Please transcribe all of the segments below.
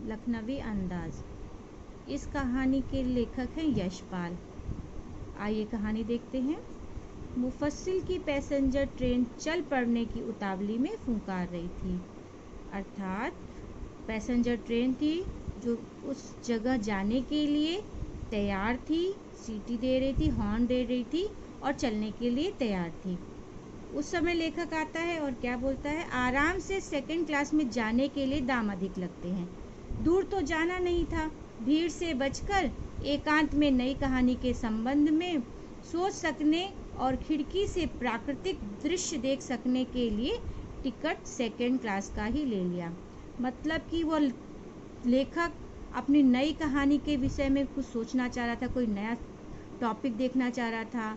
लखनवी अंदाज। इस कहानी के लेखक हैं यशपाल। आइए कहानी देखते हैं। मुफस्सिल की पैसेंजर ट्रेन चल पड़ने की उतावली में फुंकार रही थी। अर्थात पैसेंजर ट्रेन थी जो उस जगह जाने के लिए तैयार थी, सीटी दे रही थी, हॉर्न दे रही थी और चलने के लिए तैयार थी। उस समय लेखक आता है और क्या बोलता है, आराम से सेकंड क्लास में जाने के लिए दाम अधिक लगते हैं। दूर तो जाना नहीं था, भीड़ से बचकर एकांत में नई कहानी के संबंध में सोच सकने और खिड़की से प्राकृतिक दृश्य देख सकने के लिए टिकट सेकंड क्लास का ही ले लिया। मतलब कि वो लेखक अपनी नई कहानी के विषय में कुछ सोचना चाह रहा था, कोई नया टॉपिक देखना चाह रहा था,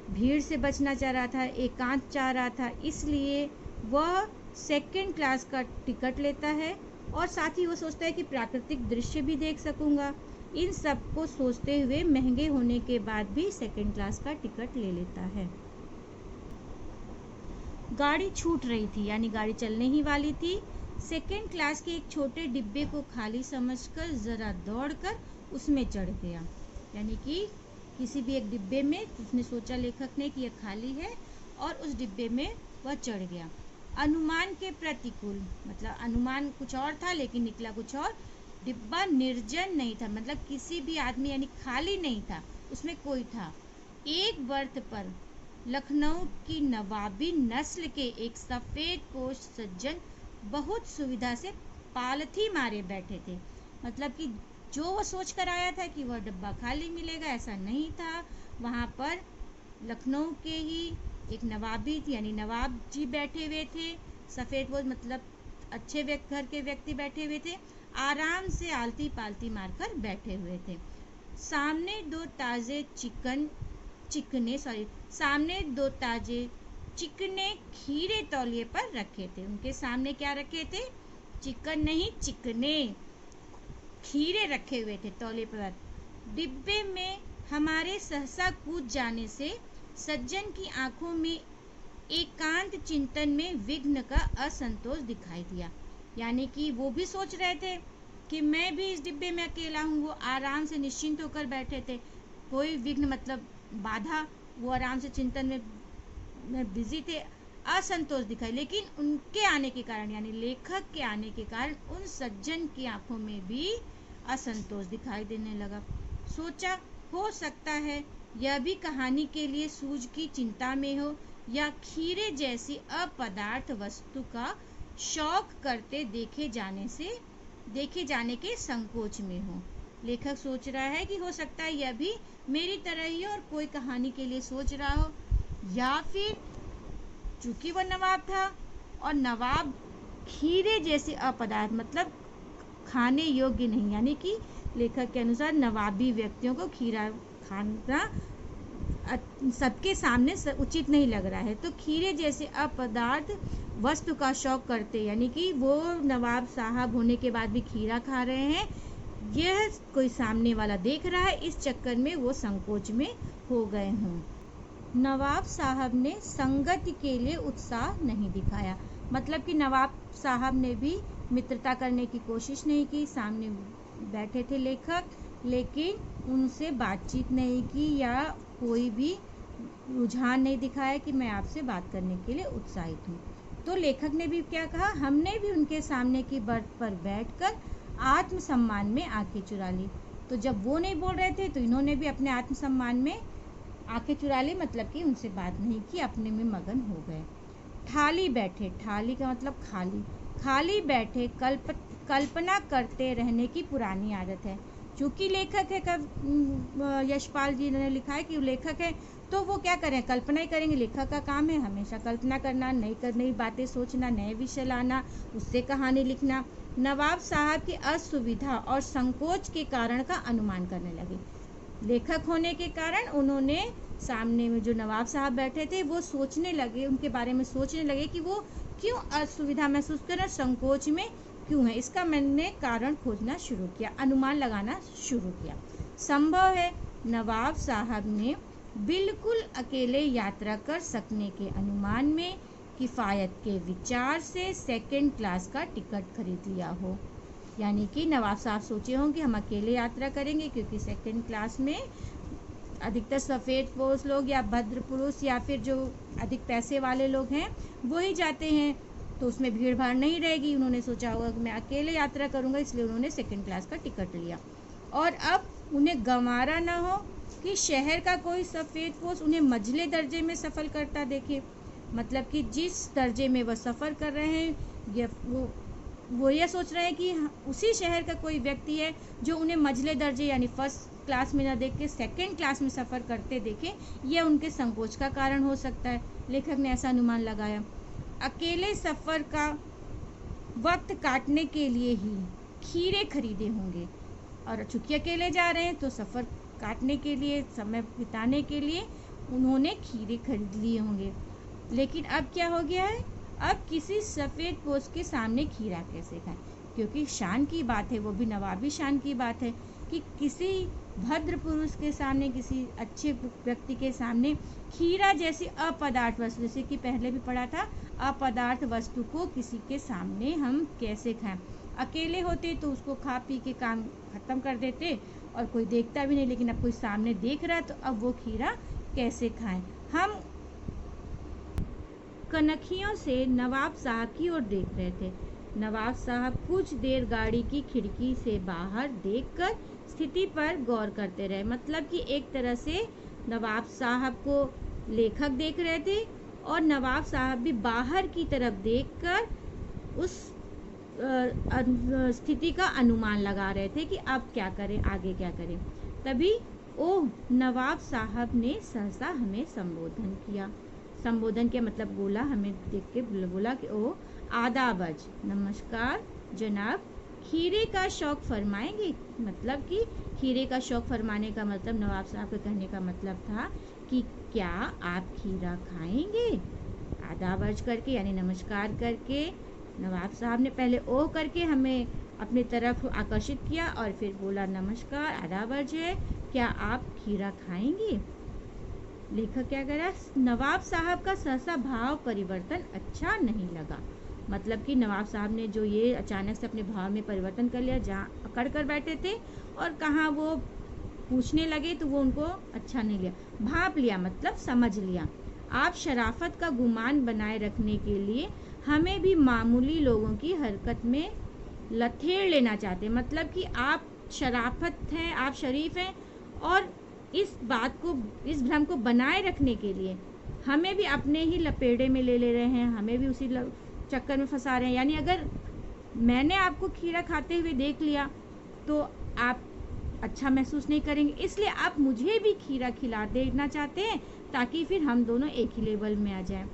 भीड़ से बचना चाह रहा था, एकांत चाह रहा था, इसलिए वह सेकंड क्लास का टिकट लेता है और साथ ही वो सोचता है कि प्राकृतिक दृश्य भी देख सकूंगा। इन सब को सोचते हुए महंगे होने के बाद भी सेकंड क्लास का टिकट ले लेता है। गाड़ी छूट रही थी, यानी गाड़ी चलने ही वाली थी। सेकंड क्लास के एक छोटे डिब्बे को खाली समझकर जरा दौड़कर उसमें चढ़ गया। यानी कि किसी भी एक डिब्बे में उसने सोचा लेखक ने कि यह खाली है और उस डिब्बे में वह चढ़ गया। अनुमान के प्रतिकूल, मतलब अनुमान कुछ और था लेकिन निकला कुछ और। डिब्बा निर्जन नहीं था, मतलब किसी भी आदमी यानी खाली नहीं था, उसमें कोई था। एक बर्थ पर लखनऊ की नवाबी नस्ल के एक सफ़ेद पोश सज्जन बहुत सुविधा से पालथी मारे बैठे थे। मतलब कि जो वो सोच कर आया था कि वह डब्बा खाली मिलेगा, ऐसा नहीं था। वहाँ पर लखनऊ के ही एक नवाबी यानी नवाब जी बैठे हुए थे। सफ़ेद पोश मतलब अच्छे घर के व्यक्ति बैठे हुए थे, आराम से आलती पालती मारकर बैठे हुए थे। सामने दो ताजे चिकने खीरे तौलिए पर रखे थे। उनके सामने क्या रखे थे? चिकन नहीं, चिकने खीरे रखे हुए थे तौलिए पर। डिब्बे में हमारे सहसा कूद जाने से सज्जन की आंखों में एकांत चिंतन में विघ्न का असंतोष दिखाई दिया। यानी कि वो भी सोच रहे थे कि मैं भी इस डिब्बे में अकेला हूँ। वो आराम से निश्चिंत होकर बैठे थे, कोई विघ्न मतलब बाधा, वो आराम से चिंतन में बिजी थे। असंतोष दिखाई, लेकिन उनके आने के कारण यानी लेखक के आने के कारण उन सज्जन की आंखों में भी असंतोष दिखाई देने लगा। सोचा हो सकता है यह भी कहानी के लिए सूझ की चिंता में हो या खीरे जैसी अपदार्थ वस्तु का शौक करते देखे जाने के संकोच में हो। लेखक सोच रहा है कि हो सकता है यह भी मेरी तरह ही और कोई कहानी के लिए सोच रहा हो, या फिर चूंकि वह नवाब था और नवाब खीरे जैसे अपदार्थ मतलब खाने योग्य नहीं, यानी कि लेखक के अनुसार नवाबी व्यक्तियों को खीरा खाना सबके सामने उचित नहीं लग रहा है। तो खीरे जैसे अपदार्थ वस्तु का शौक करते, यानी कि वो नवाब साहब होने के बाद भी खीरा खा रहे हैं, यह कोई सामने वाला देख रहा है, इस चक्कर में वो संकोच में हो गए हों। नवाब साहब ने संगति के लिए उत्साह नहीं दिखाया। मतलब कि नवाब साहब ने भी मित्रता करने की कोशिश नहीं की। सामने बैठे थे लेखक, लेकिन उनसे बातचीत नहीं की या कोई भी रुझान नहीं दिखाया कि मैं आपसे बात करने के लिए उत्साहित हूँ। तो लेखक ने भी क्या कहा, हमने भी उनके सामने की बर्थ पर बैठकर आत्मसम्मान में आंखें चुरा ली। तो जब वो नहीं बोल रहे थे तो इन्होंने भी अपने आत्मसम्मान में आंखें चुरा ली, मतलब कि उनसे बात नहीं की, अपने में मगन हो गए। ठाली बैठे, ठाली का मतलब खाली बैठे कल्पना करते रहने की पुरानी आदत है। चूँकि लेखक है, यशपाल जी ने लिखा है कि लेखक है, तो वो क्या करें, कल्पना ही करेंगे। लेखक का काम है हमेशा कल्पना करना, नई बातें सोचना, नए विषय लाना, उससे कहानी लिखना। नवाब साहब की असुविधा और संकोच के कारण का अनुमान करने लगे। लेखक होने के कारण उन्होंने सामने में जो नवाब साहब बैठे थे वो सोचने लगे, उनके बारे में सोचने लगे कि वो क्यों असुविधा महसूस कर रहे, संकोच में क्यों है। इसका मैंने कारण खोजना शुरू किया, अनुमान लगाना शुरू किया। संभव है नवाब साहब ने बिल्कुल अकेले यात्रा कर सकने के अनुमान में किफ़ायत के विचार से सेकंड क्लास का टिकट खरीद लिया हो। यानी कि नवाब साहब सोचे होंगे हम अकेले यात्रा करेंगे, क्योंकि सेकंड क्लास में अधिकतर सफ़ेद पोश लोग या भद्र पुरुष या फिर जो अधिक पैसे वाले लोग हैं वो ही जाते हैं, तो उसमें भीड़ भाड़ नहीं रहेगी। उन्होंने सोचा होगा कि मैं अकेले यात्रा करूंगा, इसलिए उन्होंने सेकंड क्लास का टिकट लिया। और अब उन्हें गंवारा ना हो कि शहर का कोई सफ़ेद पोश उन्हें मंझले दर्जे में सफ़र करता देखे। मतलब कि जिस दर्जे में वह सफ़र कर रहे हैं वो ये सोच रहे हैं कि उसी शहर का कोई व्यक्ति है जो उन्हें मंझले दर्जे यानी फर्स्ट क्लास में ना देख के सेकेंड क्लास में सफ़र करते देखें, यह उनके संकोच का कारण हो सकता है। लेखक ने ऐसा अनुमान लगाया। अकेले सफ़र का वक्त काटने के लिए ही खीरे खरीदे होंगे, और चूंकि अकेले जा रहे हैं तो सफ़र काटने के लिए, समय बिताने के लिए उन्होंने खीरे खरीद लिए होंगे। लेकिन अब क्या हो गया है, अब किसी सफ़ेद पोश के सामने खीरा कैसे खाएं, क्योंकि शान की बात है, वो भी नवाबी शान की बात है कि किसी भद्र पुरुष के सामने, किसी अच्छे व्यक्ति के सामने खीरा जैसी अपदार्थ वस्तु, जैसे कि पहले भी पढ़ा था, अपदार्थ वस्तु को किसी के सामने हम कैसे खाएं। अकेले होते तो उसको खा पी के काम ख़त्म कर देते और कोई देखता भी नहीं, लेकिन अब कोई सामने देख रहा है तो अब वो खीरा कैसे खाएं। हम कनखियों से नवाब साहब की ओर देख रहे थे। नवाब साहब कुछ देर गाड़ी की खिड़की से बाहर देखकर स्थिति पर गौर करते रहे। मतलब कि एक तरह से नवाब साहब को लेखक देख रहे थे और नवाब साहब भी बाहर की तरफ देखकर उस स्थिति का अनुमान लगा रहे थे कि अब क्या करें, आगे क्या करें। तभी ओह नवाब साहब ने सहसा हमें संबोधन किया। संबोधन के मतलब बोला, हमें देख के बोला कि ओ आदाबज, नमस्कार जनाब, खीरे का शौक फरमाएंगे। मतलब कि खीरे का शौक फरमाने का मतलब नवाब साहब के कहने का मतलब था कि क्या आप खीरा खाएंगे। आदाबज करके यानी नमस्कार करके नवाब साहब ने पहले ओह करके हमें अपनी तरफ आकर्षित किया और फिर बोला नमस्कार आदाबज है, क्या आप खीरा खाएंगे। लेखक क्या कह रहा है, नवाब साहब का सहसा भाव परिवर्तन अच्छा नहीं लगा। मतलब कि नवाब साहब ने जो ये अचानक से अपने भाव में परिवर्तन कर लिया, जहाँ अकड़ कर बैठे थे और कहाँ वो पूछने लगे तो वो उनको अच्छा नहीं लिया। भाप लिया मतलब समझ लिया। आप शराफत का गुमान बनाए रखने के लिए हमें भी मामूली लोगों की हरकत में लथेड़ लेना चाहते। मतलब कि आप शराफत हैं, आप शरीफ हैं, और इस बात को, इस भ्रम को बनाए रखने के लिए हमें भी अपने ही लपेड़े में ले रहे हैं, हमें भी उसी चक्कर में फंसा रहे हैं। यानी अगर मैंने आपको खीरा खाते हुए देख लिया तो आप अच्छा महसूस नहीं करेंगे, इसलिए आप मुझे भी खीरा खिला देना चाहते हैं ताकि फिर हम दोनों एक ही लेवल में आ जाएं।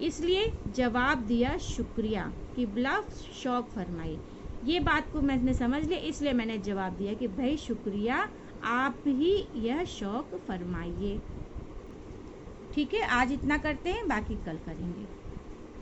इसलिए जवाब दिया शुक्रिया, किबला शौक फरमाई। ये बात को मैंने समझ लिया, इसलिए मैंने जवाब दिया कि भाई शुक्रिया, आप ही यह शौक फरमाइए। ठीक है, आज इतना करते हैं, बाकी कल करेंगे।